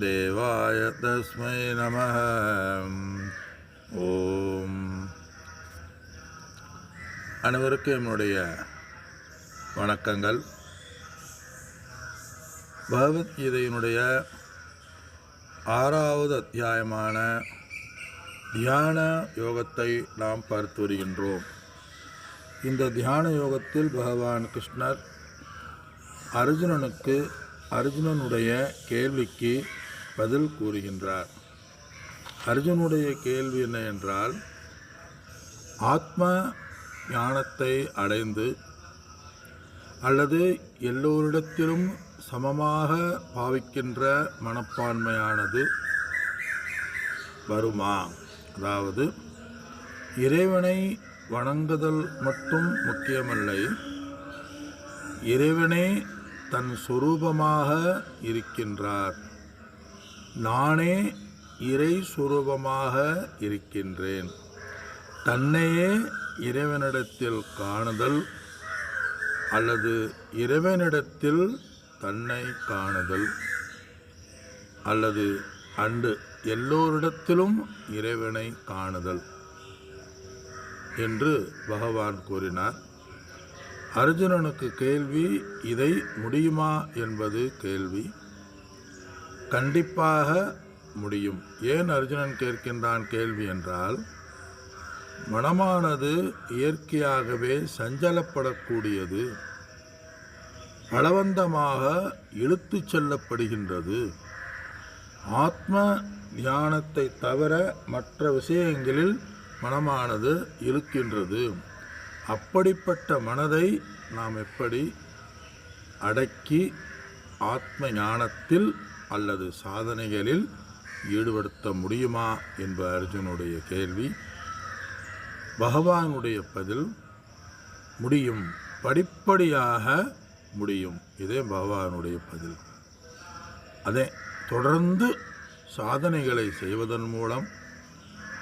தேவாய தஸ்மை நமஹ. ஓம். அனைவருக்கும் என்னுடைய வணக்கங்கள். பகவத்கீதையினுடைய 6வது அத்தியாயமான தியான யோகத்தை நாம் பார்த்து வருகின்றோம். இந்த தியான யோகத்தில் பகவான் கிருஷ்ணர் அர்ஜுனனுடைய கேள்விக்கு பதில் கூறுகின்றார். அர்ஜுனுடைய கேள்வி என்ன என்றால், ஆத்ம ஞானத்தை அடைந்து அல்லது எல்லோரிடத்திலும் சமமாக பாவிக்கின்ற மனப்பான்மையானது வருமா? அதாவது இறைவனை வணங்குதல் மட்டும் முக்கியமல்லை, இறைவனே தன் சொரூபமாக இருக்கின்றார். நானே இறை சொரூபமாக இருக்கின்றேன். தன்னையே இறைவனிடத்தில் காணுதல் அல்லது இறைவனிடத்தில் தன்னை காணுதல் அல்லது எல்லோரிடத்திலும் இறைவனை காணுதல் என்று பகவான் கூறினார். அர்ஜுனனுக்கு கேள்வி, இதை முடியுமா என்பது கேள்வி. கண்டிப்பாக முடியும். ஏன் அர்ஜுனன் கேட்கின்றான் கேள்வி என்றால், மனமானது இயற்கையாகவே சஞ்சலப்படக்கூடியது, பலவந்தமாக இழுத்து செல்லப்படுகின்றது. ஆத்ம தியானத்தை தவிர மற்ற விஷயங்களில் மனமானது இழுக்கின்றது. அப்படிப்பட்ட மனதை நாம் எப்படி அடக்கி ஆத்ம ஞானத்தில் அல்லது சாதனைகளில் ஈடுபடுத்த முடியுமா என்ப அர்ஜுனுடைய கேள்வி. பகவானுடைய பதில், முடியும், படிப்படியாக முடியும். இதே பகவானுடைய பதில். அதே தொடர்ந்து சாதனைகளை செய்வதன் மூலம்,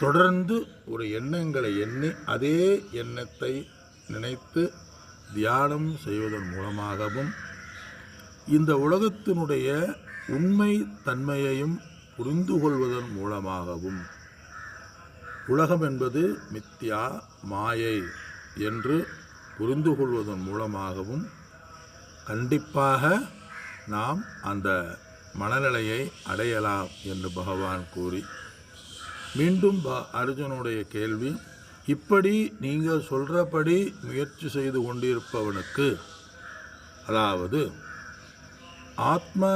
தொடர்ந்து ஒரு எண்ணங்களை எண்ணி அதே எண்ணத்தை நினைத்து தியானம் செய்வதன் மூலமாகவும், இந்த உலகத்தினுடைய உண்மை தன்மையையும் புரிந்து கொள்வதன் மூலமாகவும், உலகம் என்பது மித்யா, மாயை என்று புரிந்து கொள்வதன் மூலமாகவும் கண்டிப்பாக நாம் அந்த மனநிலையை அடையலாம் என்று பகவான் கூறி, மீண்டும் அர்ஜுனுடைய கேள்வி, இப்படி நீங்கள் சொல்கிறபடி முயற்சி செய்து கொண்டிருப்பவனுக்கு, அதாவது ஆத்ம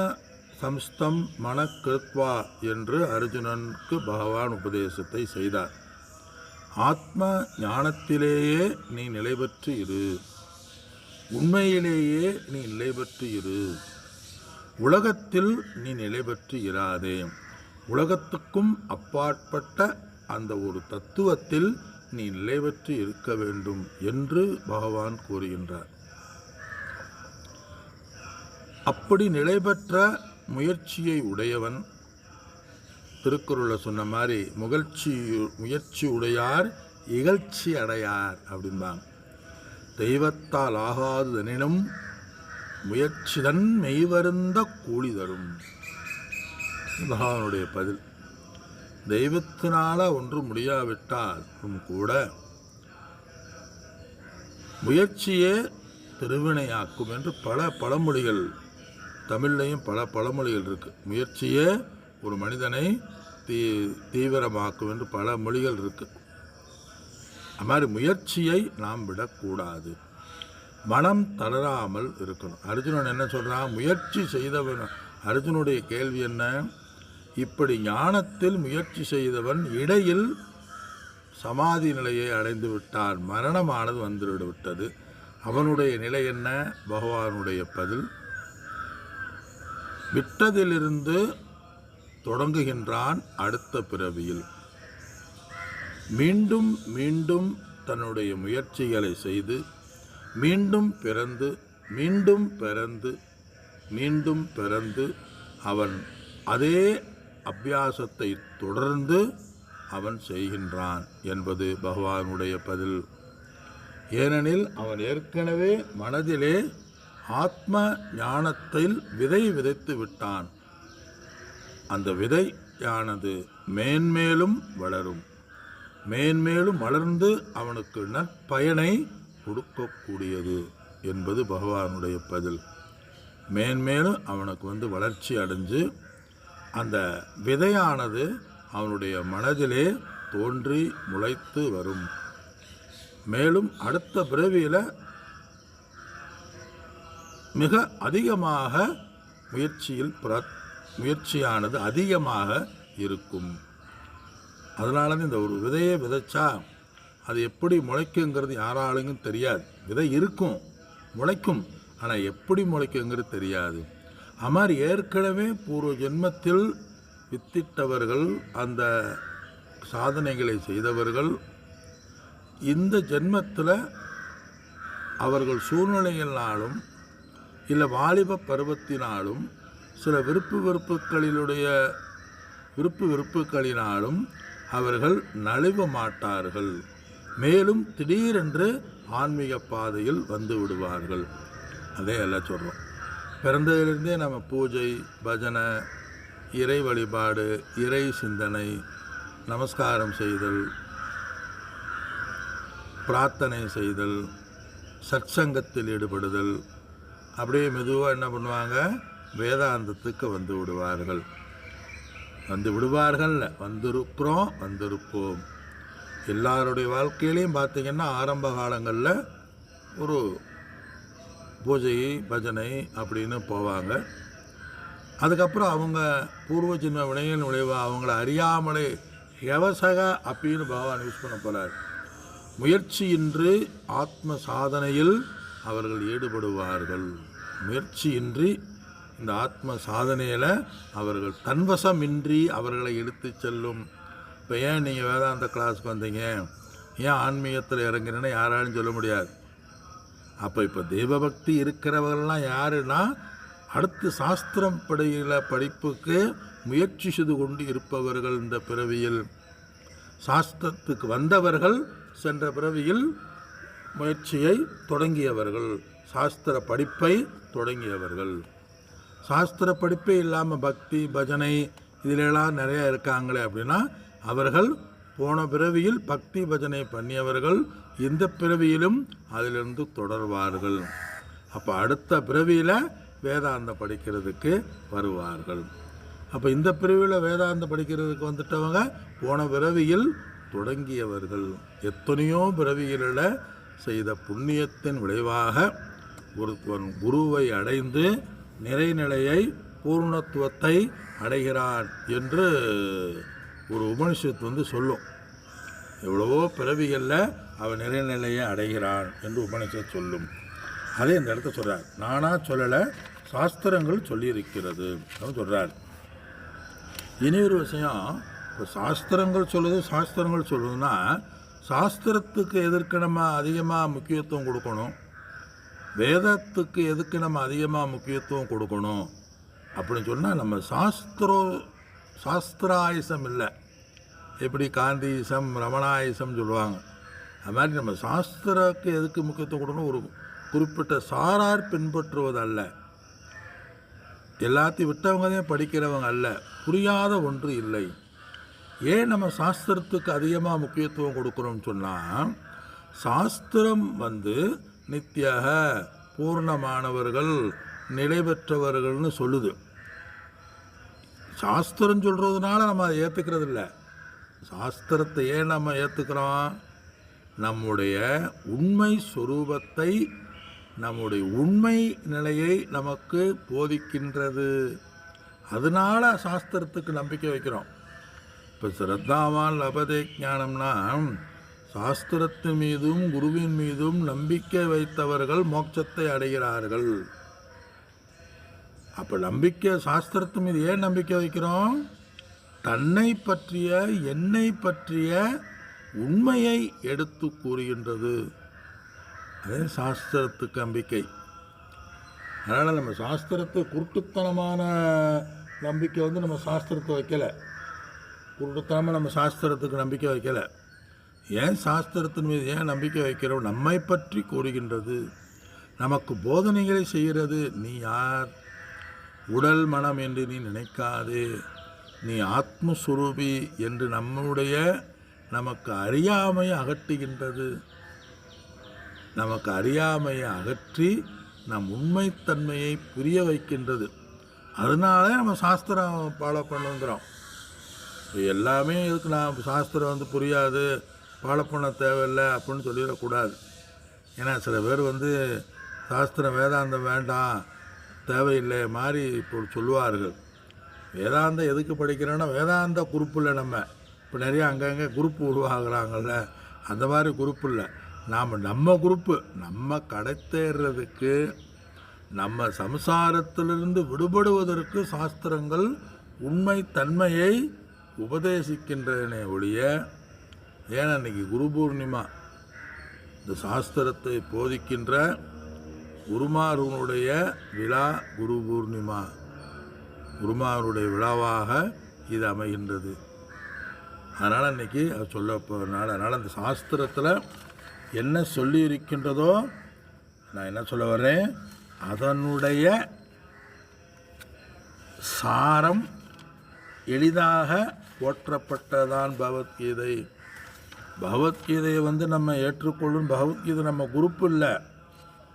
சம்ஸ்தம் மன கிருத்வா என்று அர்ஜுனனுக்கு பகவான் உபதேசத்தை செய்தார். ஆத்ம ஞானத்திலேயே நீ நிலை பெற்று இரு, உண்மையிலேயே நீ நிலை பெற்று இரு, உலகத்தில் நீ நிலை பெற்று இராதே, உலகத்துக்கும் அப்பாற்பட்ட அந்த ஒரு தத்துவத்தில் நீ நிலை பெற்று இருக்க வேண்டும் என்று பகவான் கூறுகின்றார். அப்படி நிலை பெற்ற முயற்சியை உடையவன், திருக்குறளில் சொன்ன மாதிரி முயற்சி உடையார் இகழ்ச்சி அடையார் அப்படின்பாங்க. தெய்வத்தால் ஆகாதெனினும் முயற்சிதன் மெய்வருந்த கூலி தரும். பகவானுடைய பதில். தெய்வத்தினால ஒன்று முடியாவிட்டாலும் கூட முயற்சியே திருவினையாக்கும் என்று பல பழமொழிகள், தமிழ்லையும் பல பழமொழிகள் இருக்குது. முயற்சியே ஒரு மனிதனை தீவிரமாக்கும் என்று பல மொழிகள் இருக்குது. அது மாதிரி முயற்சியை நாம் விடக்கூடாது, மனம் தளராமல் இருக்கணும். அர்ஜுனன் என்ன சொல்கிறான்? முயற்சி செய்தவன். அர்ஜுனுடைய கேள்வி என்ன? இப்படி ஞானத்தில் முயற்சி செய்தவன் இடையில் சமாதி நிலையை அடைந்து விட்டான், மரணமானது வந்துவிட்டது, அவனுடைய நிலை என்ன? பகவானுடைய பதில், விட்டதிலிருந்து தொடங்குகின்றான் அடுத்த பிறவியில். மீண்டும் மீண்டும் தன்னுடைய முயற்சிகளை செய்து மீண்டும் பிறந்து மீண்டும் பிறந்து மீண்டும் பிறந்து அவன் அதே அபியாசத்தை தொடர்ந்து அவன் செய்கின்றான் என்பது பகவானுடைய பதில். ஏனெனில் அவன் ஏற்கனவே மனதிலே ஆத்ம ஞானத்தில் விதை விதைத்து விட்டான். அந்த விதையானது மேன்மேலும் வளரும், மேன்மேலும் வளர்ந்து அவனுக்கு நற்பயனை கொடுக்கக்கூடியது என்பது பகவானுடைய பதில். மேன்மேலும் அவனுக்கு வளர்ச்சி அடைஞ்சு அந்த விதையானது அவனுடைய மனதிலே தோன்றி முளைத்து வரும். மேலும் அடுத்த பிறவியில் மிக அதிகமாக முயற்சியானது அதிகமாக இருக்கும். அதனால இந்த ஒரு விதையை விதைச்சா அது எப்படி முளைக்குங்கிறது யாராலும் தெரியாது. விதை இருக்கும், முளைக்கும், ஆனால் எப்படி முளைக்குங்கிறது தெரியாது. அமாரி ஏற்கனவே பூர்வ ஜென்மத்தில் வித்திட்டவர்கள், அந்த சாதனைகளை செய்தவர்கள், இந்த ஜென்மத்தில் அவர்கள் சூழ்நிலையினாலும் இல்லை வாலிப பருவத்தினாலும் சில விருப்பு வெறுப்புகளினாலும் அவர்கள் நழுவ மாட்டார்கள். மேலும் திடீரென்று ஆன்மீக பாதையில் வந்து விடுவார்கள். அதே எல்லாம் சொல்கிறோம். பிறந்ததிலிருந்தே நம்ம பூஜை, பஜனை, இறை வழிபாடு, இறை சிந்தனை, நமஸ்காரம் செய்தல், பிரார்த்தனை செய்தல், சத்சங்கத்தில் ஈடுபடுதல், அப்படியே மெதுவாக என்ன பண்ணுவாங்க, வேதாந்தத்துக்கு வந்து விடுவார்கள். வந்திருப்போம். எல்லாருடைய வாழ்க்கையிலையும் பார்த்திங்கன்னா ஆரம்ப காலங்களில் ஒரு பூஜை, பஜனை அப்படின்னு போவாங்க. அதுக்கப்புறம் அவங்க பூர்வ ஜென்ம வினையின் விளைவாக அவங்கள அறியாமலே யவசக அப்படின்னு பகவான் யூஸ் பண்ண போகிறார். முயற்சியின்றி ஆத்ம சாதனையில் அவர்கள் ஈடுபடுவார்கள். முயற்சியின்றி இந்த ஆத்ம சாதனையில் அவர்கள் தன்வசமின்றி அவர்களை எடுத்து செல்லும். இப்போ ஏன் நீங்கள் வேதாந்த கிளாஸ்க்கு வந்தீங்க, ஏன் ஆன்மீகத்தில் இறங்குறேன்னு யாராலும் சொல்ல முடியாது. அப்போ இப்போ தெய்வபக்தி இருக்கிறவர்கள்லாம் யாருன்னா, அடுத்து சாஸ்திரம் படிப்புக்கு முயற்சி செய்து கொண்டு இருப்பவர்கள். இந்த பிறவியில் சாஸ்திரத்துக்கு வந்தவர்கள் சென்ற பிறவியில் முயற்சியை தொடங்கியவர்கள், சாஸ்திர படிப்பை தொடங்கியவர்கள். சாஸ்திர படிப்பே இல்லாமல் பக்தி, பஜனை இதிலெல்லாம் நிறையா இருக்காங்களே அப்படின்னா, அவர்கள் போன பிறவியில் பக்தி பஜனை பண்ணியவர்கள் இந்த பிறவியிலும் அதிலிருந்து தொடர்வார்கள். அப்போ அடுத்த பிறவியில் வேதாந்தம் படிக்கிறதுக்கு வருவார்கள். அப்போ இந்த பிறவியில் வேதாந்தம் படிக்கிறதுக்கு வந்துட்டவங்க போன பிறவியில் தொடங்கியவர்கள். எத்தனையோ பிறவிகளில் செய்த புண்ணியத்தின் விளைவாக ஒருவன் குருவை அடைந்து நிறைநிலையை, பூர்ணத்துவத்தை அடைகிறான் என்று ஒரு உபனிஷத்து சொல்லும். எவ்வளவோ பிறவிகளில் அவன் நிறைநிலையை அடைகிறான் என்று உபனிஷத்து சொல்லும். அதே இந்த இடத்த சொல்கிறார். நானாக சொல்லலை, சாஸ்திரங்கள் சொல்லியிருக்கிறது அப்படின்னு சொல்கிறார். இனி ஒரு விஷயம், இப்போ சாஸ்திரங்கள் சொல்லுதுன்னா சாஸ்திரத்துக்கு எதற்கு நம்ம அதிகமாக முக்கியத்துவம் கொடுக்கணும், வேதத்துக்கு எதுக்கு நம்ம அதிகமாக முக்கியத்துவம் கொடுக்கணும் அப்படின்னு சொன்னால், நம்ம சாஸ்திராயுசம் இல்லை. எப்படி காந்தியிசம், ரமணாயுசம் சொல்லுவாங்க, அது மாதிரி நம்ம சாஸ்திரக்கு எதுக்கு முக்கியத்துவம் கொடுக்கணும், ஒரு குறிப்பிட்ட சாரார் பின்பற்றுவதல்ல, எல்லாத்தையும் விட்டவங்க படிக்கிறவங்க அல்ல, புரியாத ஒன்று இல்லை. ஏன் நம்ம சாஸ்திரத்துக்கு அதிகமாக முக்கியத்துவம் கொடுக்குறோம்னு சொன்னால், சாஸ்திரம் நித்தியாக பூர்ணமானவர்கள், நிலை பெற்றவர்கள்னு சொல்லுது. சாஸ்திரம் சொல்கிறதுனால நம்ம அதை ஏற்றுக்கிறது இல்லை. சாஸ்திரத்தை ஏன் நம்ம ஏற்றுக்கிறோம், நம்முடைய உண்மை ஸ்வரூபத்தை, நம்முடைய உண்மை நிலையை நமக்கு போதிக்கின்றது. அதனால சாஸ்திரத்துக்கு நம்பிக்கை வைக்கிறோம். இப்போ ஸ்ரத்தாவான் லபதே ஞானம்னா, சாஸ்திரத்தின் மீதும் குருவின் மீதும் நம்பிக்கை வைத்தவர்கள் மோட்சத்தை அடைகிறார்கள். அப்போ நம்பிக்கை, சாஸ்திரத்து மீது ஏன் நம்பிக்கை வைக்கிறோம், தன்னை பற்றிய, என்னை பற்றிய உண்மையை எடுத்து கூறுகின்றது. அதே சாஸ்திரத்துக்கு நம்பிக்கை. அதனால் நம்ம சாஸ்திரத்தை குருட்டுத்தனமான நம்பிக்கை நம்ம சாஸ்திரத்தை வைக்கலை. குருட்டுத்தனமாக நம்ம சாஸ்திரத்துக்கு நம்பிக்கை வைக்கலை. ஏன் சாஸ்திரத்தின் மீது ஏன் நம்பிக்கை வைக்கிறோம், நம்மை பற்றி கூறுகின்றது, நமக்கு போதனைகளை செய்கிறது நீ யார்? உடல் மனம் என்று நீ நினைக்காதே, நீ ஆத்மஸ்வரூபி என்று நமக்கு அறியாமையை அகற்றுகின்றது. நமக்கு அறியாமையை அகற்றி நம் உண்மைத்தன்மையை புரிய வைக்கின்றது. அதனால நம்ம சாஸ்திரம் ஃபாலோ பண்ணுங்கிறோம். எல்லாமே இதுக்கு நான் சாஸ்திரம் புரியாது, ஃபாலோ பண்ண தேவையில்லை அப்படின்னு சொல்லிடக்கூடாது. ஏன்னா சில பேர் சாஸ்திரம் வேதாந்தம் வேண்டாம், தேவையில்லை மாதிரி இப்போ சொல்லுவார்கள். வேதாந்தம் எதுக்கு படிக்கிறோன்னா வேதாந்த குரூப் இல்லை. நம்ம இப்போ நிறையா அங்கங்கே குரூப் உருவாகிறாங்கல்ல, அந்த மாதிரி குரூப் இல்லை. நம்ம குரூப்பு நம்ம கடை தேர்றதுக்கு, நம்ம சம்சாரத்திலிருந்து விடுபடுவதற்கு சாஸ்திரங்கள் உண்மை தன்மையை உபதேசிக்கின்றன ஒழிய. ஏன்னா இன்றைக்கி குரு பூர்ணிமா, இந்த சாஸ்திரத்தை போதிக்கின்ற குருமாரனுடைய விழா குரு பூர்ணிமா. குருமாருடைய விழாவாக இது அமைகின்றது. அதனால் இன்றைக்கி அது சொல்ல போகிறனால, அதனால் அந்த சாஸ்திரத்தில் என்ன சொல்லி இருக்கின்றதோ, நான் என்ன சொல்ல வர்றேன், அதனுடைய சாரம் எளிதாக போற்றப்பட்டதான் பகவத்கீதை. பகவத்கீதையை நம்ம ஏற்றுக்கொள்ளும். பகவத்கீதை நம்ம குரூப் இல்லை.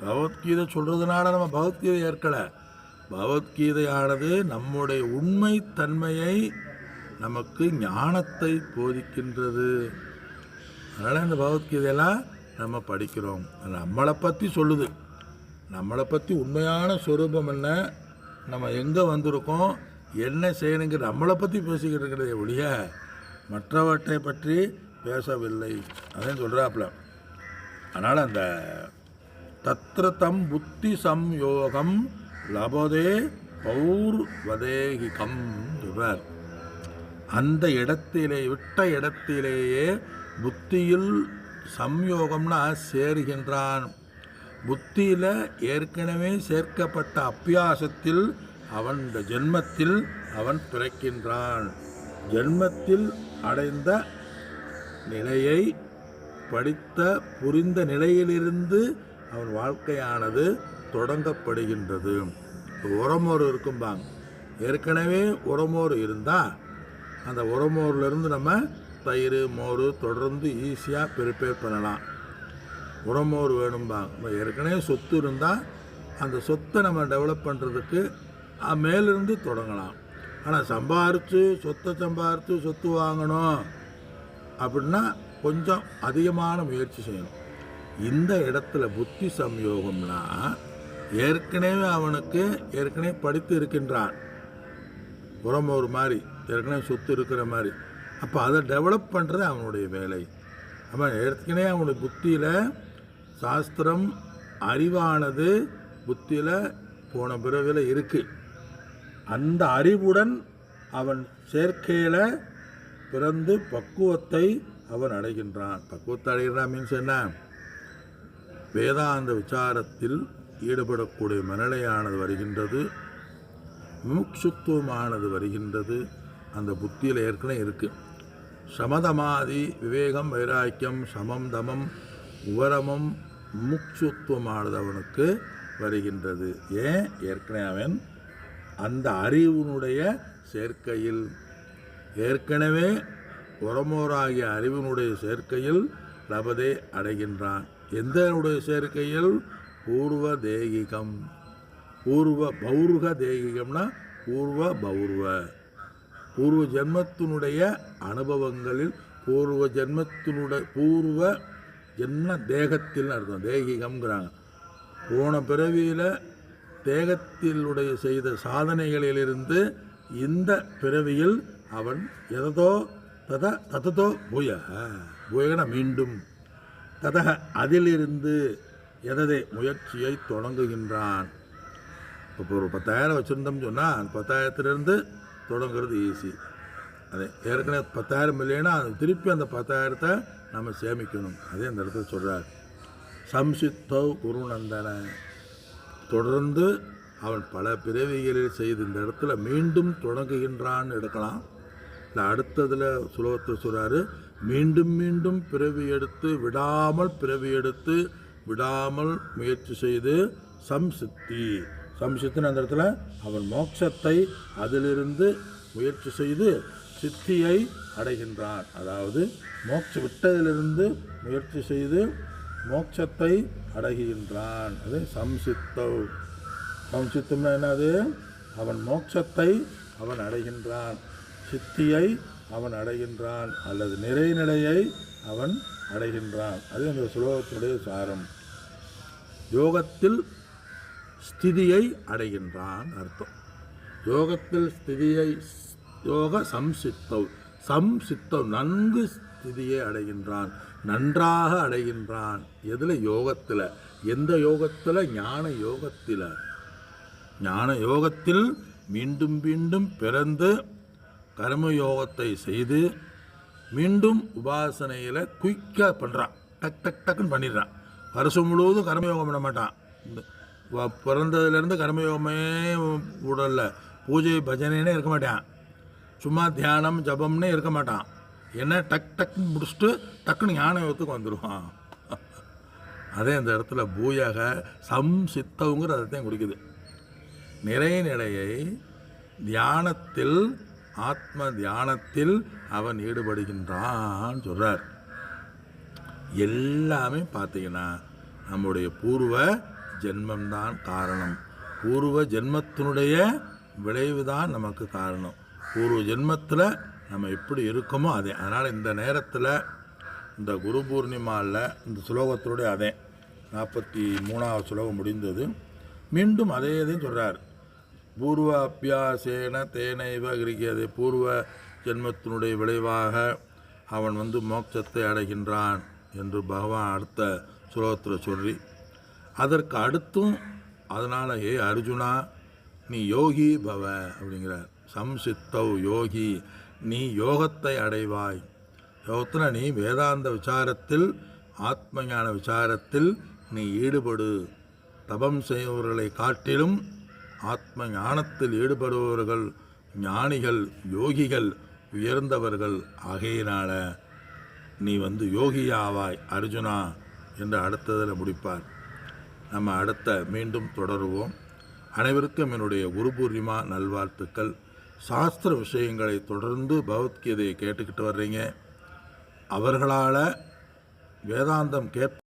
பகவத்கீதை சொல்கிறதுனால நம்ம பகவத்கீதை ஏற்கலை. பகவத்கீதையானது நம்முடைய உண்மை தன்மையை, நமக்கு ஞானத்தை போதிக்கின்றது. அதனால் இந்த பகவத்கீதையெல்லாம் நம்ம படிக்கிறோம். நம்மளை பற்றி சொல்லுது. நம்மளை பற்றி உண்மையான ஸ்வரூபம் என்ன, நம்ம எங்கே வந்திருக்கோம், என்ன செய்யணுங்கிற நம்மளை பற்றி பேசிக்கிட்டு இருக்கிறதே ஒழிய மற்றவற்றை பற்றி பேசவில்லை. அதையும் சொல்கிறாப்புல. அதனால் அந்த தத்ரதம் புத்தி சம்யோகம் லபதே பௌர்வதேகிகம் சொல்றார். அந்த இடத்திலே, விட்ட இடத்திலேயே புத்தியில் சம்யோகம்னா சேர்கின்றான். புத்தியில் ஏற்கனவே சேர்க்கப்பட்ட அப்பியாசத்தில் அவன் இந்த ஜென்மத்தில் அவன் பிறக்கின்றான். ஜென்மத்தில் அடைந்த நிலையை படித்த புரிந்த நிலையிலிருந்து அவன் வாழ்க்கையானது தொடங்கப்படுகின்றது. உரமோர் இருக்கும்பாங்க. ஏற்கனவே உரமோர் இருந்தால் அந்த உரமோர்லேருந்து நம்ம தயிர் மோர் தொடர்ந்து ஈஸியாக ப்ரிப்பேர் பண்ணலாம். உரமோர் வேணும்பாங்க. ஏற்கனவே சொத்து இருந்தால் அந்த சொத்தை நம்ம டெவலப் பண்ணுறதுக்கு மேலிருந்து தொடங்கலாம். ஆனால் சொத்தை சம்பாரித்து சொத்து வாங்கணும் அப்படின்னா கொஞ்சம் அதிகமான முயற்சி செய்யணும். இந்த இடத்துல புத்தி சம்யோகம்னா ஏற்கனவே படித்து இருக்கின்றான். உரமோர் மாதிரி ஏற்கனவே சொத்து இருக்கிற மாதிரி. அப்போ அதை டெவலப் பண்ணுறது அவனுடைய வேலை. அவன் ஏற்கனவே அவனுடைய புத்தியில் சாஸ்திரம் அறிவானது புத்தியில் போன பிறவியில் இருக்குது. அந்த அறிவுடன் அவன் சேர்க்கையில் பிறந்து பக்குவத்தை அவன் அடைகின்றான். பக்குவத்தை அடைகிறான் மீன்ஸ் என்ன? வேதாந்த விசாரத்தில் ஈடுபடக்கூடிய மனநிலையானது வருகின்றது, முமுட்சுத்துவமானது வருகின்றது. அந்த புத்தியில் ஏற்கனவே இருக்குது. சமதமாதி விவேகம் வைராக்கியம் சமம் தமம் உவரமம் முமுட்சுத்துவமானது அவனுக்கு வருகின்றது. ஏன்? ஏற்கனவே அவன் அந்த அறிவினுடைய சேர்க்கையில், ஏற்கனவே உரமோராகிய அறிவினுடைய சேர்க்கையில் லபதே அடைகின்றான். எந்தனுடைய சேர்க்கையில்? பூர்வ தேகிகம். பௌர்க தேகிகம்னா பூர்வ ஜென்மத்தினுடைய அனுபவங்களில், பூர்வ ஜென்ம தேகத்தில் அர்த்தம். தேகிகம்ங்கிறாங்க. போன பிறவியில் தேகத்திலுடைய செய்த சாதனைகளிலிருந்து இந்த பிறவியில் அவன் தததோ பூயகன மீண்டும் ததக அதிலிருந்து முயற்சியை தொடங்குகின்றான். இப்போ ஒரு 10,000 வச்சுருந்தோம்னு சொன்னால் அந்த 10,000த்திலிருந்து தொடங்குறது ஈஸி. அதே ஏற்கனவே 10,000 இல்லைன்னா அது திருப்பி அந்த 10,000த்தை நம்ம சேமிக்கணும். அதே அந்த இடத்துல சொல்கிறார். சம்சித்தௌ குருநந்தன. தொடர்ந்து அவன் பல பிறவிகளில் செய்து இந்த இடத்துல மீண்டும் தொடங்குகின்றான்னு எடுக்கலாம். இல்லை அடுத்ததில் சுலோகத்தில் சொல்கிறாரு, மீண்டும் மீண்டும் பிறவி எடுத்து விடாமல் பிறவி எடுத்து விடாமல் முயற்சி செய்து சம்சித்தின்னு அந்த இடத்துல அவன் மோட்சத்தை அதிலிருந்து முயற்சி செய்து சித்தியை அடைகின்றான். அதாவது விட்டதிலிருந்து முயற்சி செய்து மோட்சத்தை அடைகின்றான். அது சம்சித்தம்னா என்னது? அவன் மோட்சத்தை அவன் அடைகின்றான், சித்தியை அவன் அடைகின்றான், அல்லது நிறைநிலையை அவன் அடைகின்றான். அது அந்த ஸ்லோகத்துடைய சாரம். யோகத்தில் ஸ்திதியை அடைகின்றான் அர்த்தம். யோகத்தில் ஸ்திதியை சம்சித்தவ் நன்கு ஸ்திதியை அடைகின்றான், நன்றாக அடைகின்றான். எதில்? யோகத்தில். எந்த யோகத்தில்? ஞான யோகத்தில் மீண்டும் மீண்டும் பிறந்து கர்மயோகத்தை செய்து மீண்டும் உபாசனையில் குயிக்காக பண்ணுறான். டக்குன்னு பண்ணிடுறான். வருஷம் முழுவதும் கர்மயோகம் பண்ண மாட்டான். பிறந்ததுலேருந்து கர்மயோகமே உடல்ல பூஜை பஜனைன்னே இருக்க மாட்டான். சும்மா தியானம் ஜபம்னே இருக்க மாட்டான். என்ன டக்குன்னு முடிச்சுட்டு டக்குன்னு ஞான யோகத்துக்கு வந்துடுவான். அதே அந்த இடத்துல பூயக சம்சித்தவுங்கிற அர்த்தம் குறிக்குது. நிறைநிலையை தியானத்தில், ஆத்ம தியானத்தில் அவன் ஈடுபடுகின்றான் சொல்றார். எல்லாமே பார்த்தீங்கன்னா நம்முடைய பூர்வ ஜென்மம்தான் காரணம். பூர்வ ஜென்மத்தினுடைய விளைவுதான் நமக்கு காரணம். பூர்வ ஜென்மத்தில் நம்ம எப்படி இருக்கோமோ அதே. அதனால் இந்த நேரத்தில் இந்த குரு பூர்ணிமாவில் இந்த ஸ்லோகத்தினுடைய அதே 43வது ஸ்லோகம் முடிந்தது. மீண்டும் அதே இதையும் சொல்கிறார். பூர்வ அபியாசேன தேனைவ கிரிக்கிறது. பூர்வ ஜென்மத்தினுடைய விளைவாக அவன் மோட்சத்தை அடைகின்றான் என்று பகவான் அடுத்த ஸ்லோகத்தில் சொல்லி, அதற்கு அடுத்தும் அதனால் ஏ அர்ஜுனா நீ யோகி பவ அப்படிங்கிறார். சம்சித்தவ் யோகி, நீ யோகத்தை அடைவாய். யோகத்தில் நீ வேதாந்த விசாரத்தில், ஆத்ம ஞான விசாரத்தில் நீ ஈடுபடு. தபம் செய்பவர்களை காட்டிலும் ஆத்ம ஞானத்தில் ஈடுபடுபவர்கள் ஞானிகள், யோகிகள், உயர்ந்தவர்கள். ஆகையினால நீ யோகியாவாய் அர்ஜுனா என்று அடுத்ததில் முடிப்பார். நம்ம அடுத்த மீண்டும் தொடருவோம். அனைவருக்கும் என்னுடைய குரு பூர்ணிமா நல்வாழ்த்துக்கள். சாஸ்திர விஷயங்களை தொடர்ந்து பகவத்கீதையை கேட்டுக்கிட்டு வர்றீங்க. அவர்களால் வேதாந்தம்